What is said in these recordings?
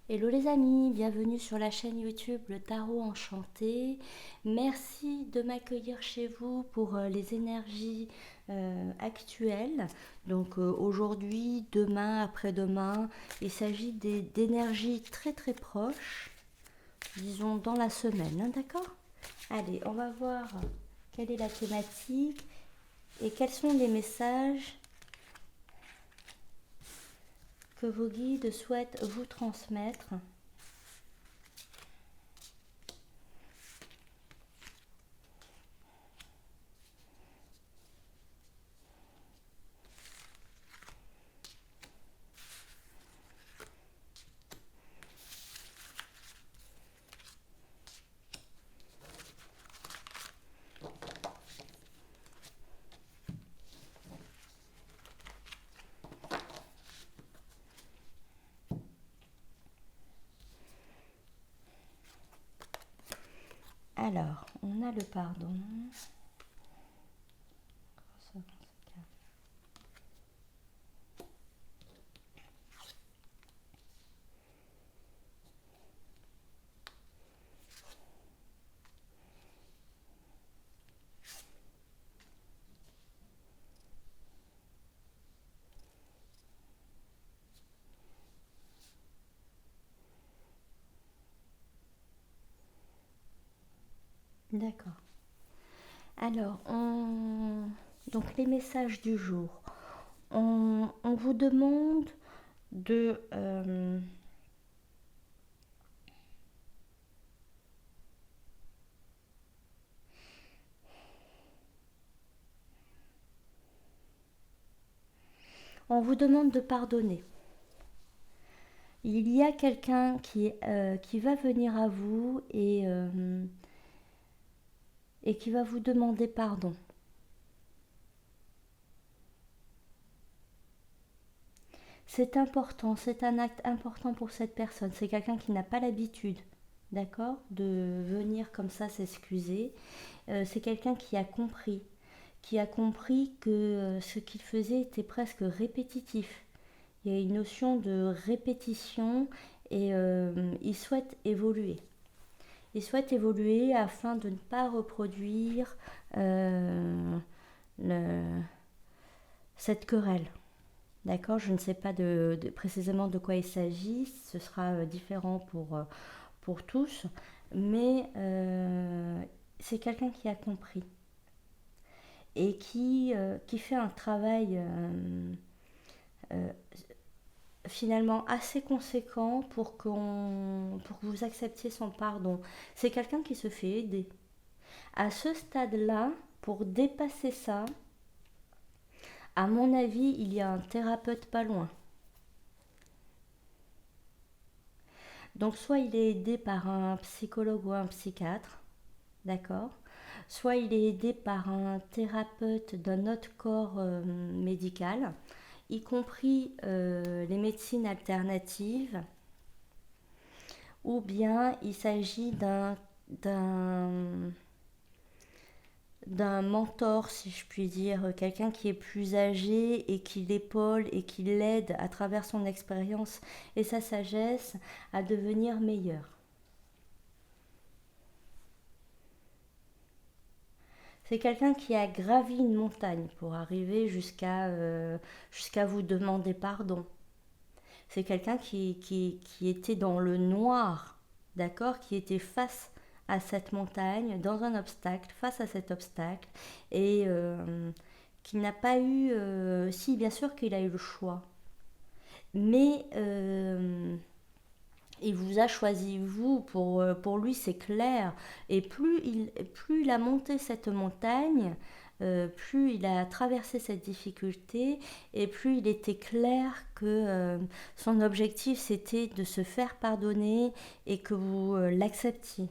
Hello les amis, bienvenue sur la chaîne YouTube Le Tarot Enchanté. Merci de m'accueillir chez vous pour les énergies actuelles. Donc aujourd'hui, demain, après-demain, il s'agit d'énergies très très proches, disons dans la semaine, hein, d'accord? Allez, on va voir quelle est la thématique et quels sont les messages que vos guides souhaitent vous transmettre. Alors, on a le pardon. D'accord. Alors, donc les messages du jour. On vous demande de... on vous demande de pardonner. Il y a quelqu'un qui va venir à vous et qui va vous demander pardon. C'est important, c'est un acte important pour cette personne. C'est quelqu'un qui n'a pas l'habitude, d'accord, de venir comme ça s'excuser. C'est quelqu'un qui a compris que ce qu'il faisait était presque répétitif. Il y a une notion de répétition et il souhaite évoluer. Il souhaite évoluer afin de ne pas reproduire le- cette querelle. D'accord, je ne sais pas précisément de quoi il s'agit, ce sera différent pour tous, mais c'est quelqu'un qui a compris et qui fait un travail euh, finalement assez conséquent pour que vous acceptiez son pardon. C'est quelqu'un qui se fait aider. À ce stade-là, pour dépasser ça, à mon avis, il y a un thérapeute pas loin. Donc soit il est aidé par un psychologue ou un psychiatre, d'accord? Soit il est aidé par un thérapeute d'un autre corps médical, y compris les médecines alternatives, ou bien il s'agit d'un d'un mentor, si je puis dire, quelqu'un qui est plus âgé et qui l'épaule et qui l'aide à travers son expérience et sa sagesse à devenir meilleur. C'est quelqu'un qui a gravi une montagne pour arriver jusqu'à vous demander pardon. C'est quelqu'un qui était dans le noir, d'accord, qui était face à cette montagne, dans un obstacle, face à cet obstacle, et qui n'a pas eu... si, bien sûr qu'il a eu le choix, mais il vous a choisi, vous, pour lui, c'est clair. Et plus il a monté cette montagne, plus il a traversé cette difficulté, et plus il était clair que son objectif, c'était de se faire pardonner et que vous l'acceptiez.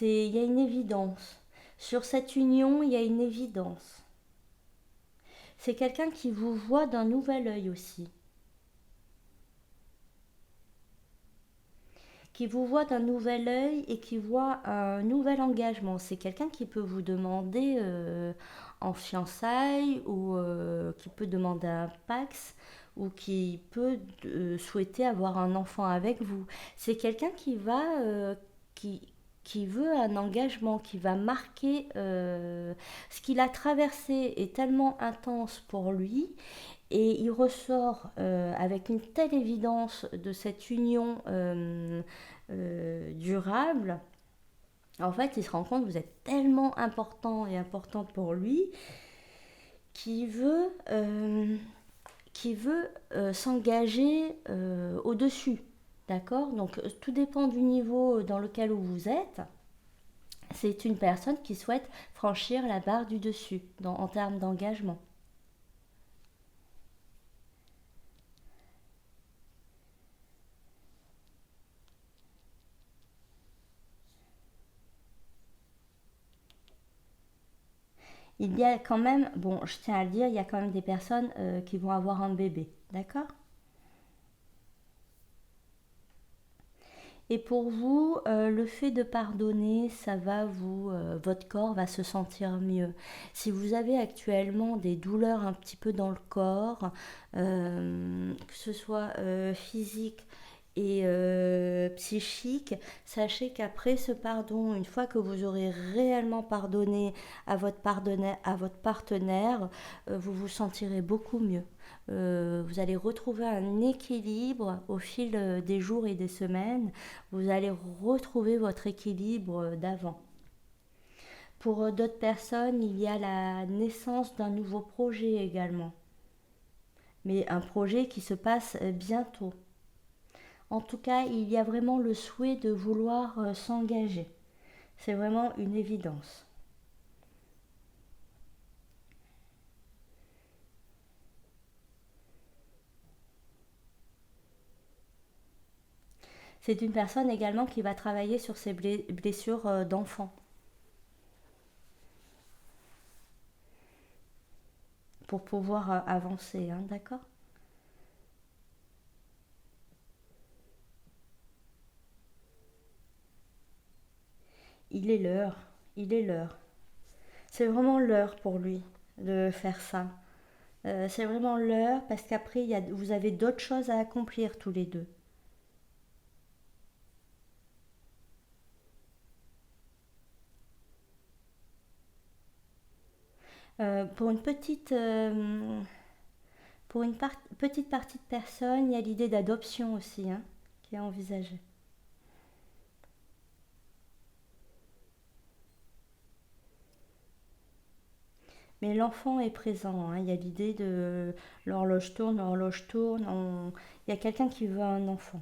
Il y a une évidence. Sur cette union, il y a une évidence. C'est quelqu'un qui vous voit d'un nouvel œil aussi. Qui vous voit d'un nouvel œil et qui voit un nouvel engagement. C'est quelqu'un qui peut vous demander en fiançailles ou qui peut demander un pax ou qui peut souhaiter avoir un enfant avec vous. C'est quelqu'un qui, qui veut un engagement, qui va marquer ce qu'il a traversé est tellement intense pour lui et il ressort avec une telle évidence de cette union durable. En fait, il se rend compte que vous êtes tellement important et importante pour lui qu'il veut, s'engager au-dessus. D'accord. Donc tout dépend du niveau dans lequel vous êtes. C'est une personne qui souhaite franchir la barre du dessus en termes d'engagement. Il y a quand même, bon, je tiens à le dire, il y a quand même des personnes qui vont avoir un bébé, d'accord. Et pour vous, le fait de pardonner, votre corps va se sentir mieux. Si vous avez actuellement des douleurs un petit peu dans le corps, que ce soit physique et psychique, sachez qu'après ce pardon, une fois que vous aurez réellement pardonné à votre partenaire, vous vous sentirez beaucoup mieux. Vous allez retrouver un équilibre au fil des jours et des semaines. Vous allez retrouver votre équilibre d'avant. Pour d'autres personnes, il y a la naissance d'un nouveau projet également, mais un projet qui se passe bientôt. En tout cas, il y a vraiment le souhait de vouloir s'engager. C'est vraiment une évidence. C'est une personne également qui va travailler sur ses blessures d'enfant pour pouvoir avancer, hein, d'accord. Il est l'heure, il est l'heure. C'est vraiment l'heure pour lui de faire ça. C'est vraiment l'heure parce qu'après, vous avez d'autres choses à accomplir tous les deux. Pour petite partie de personnes, il y a l'idée d'adoption aussi, hein, qui est envisagée. Mais l'enfant est présent, hein. Il y a l'idée de l'horloge tourne. Il y a quelqu'un qui veut un enfant.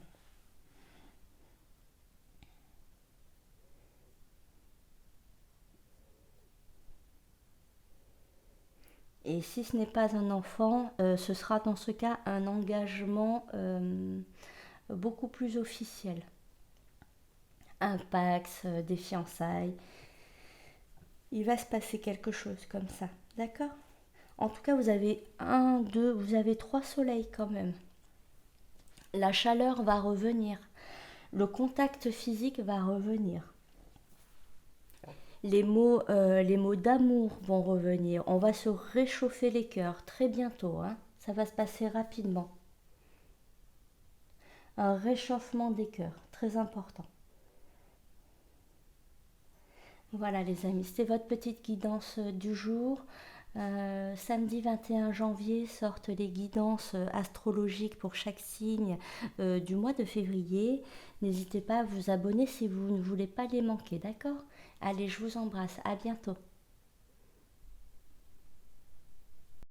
Et si ce n'est pas un enfant, ce sera dans ce cas un engagement beaucoup plus officiel. Un Pax, des fiançailles. Il va se passer quelque chose comme ça. D'accord. En tout cas, vous avez un, deux, vous avez trois soleils quand même. La chaleur va revenir. Le contact physique va revenir. Les mots d'amour vont revenir. On va se réchauffer les cœurs très bientôt, hein. Ça va se passer rapidement. Un réchauffement des cœurs, très important. Voilà les amis, c'était votre petite guidance du jour. Samedi 21 janvier sortent les guidances astrologiques pour chaque signe du mois de février. N'hésitez pas à vous abonner si vous ne voulez pas les manquer, d'accord. Allez, je vous embrasse, à bientôt.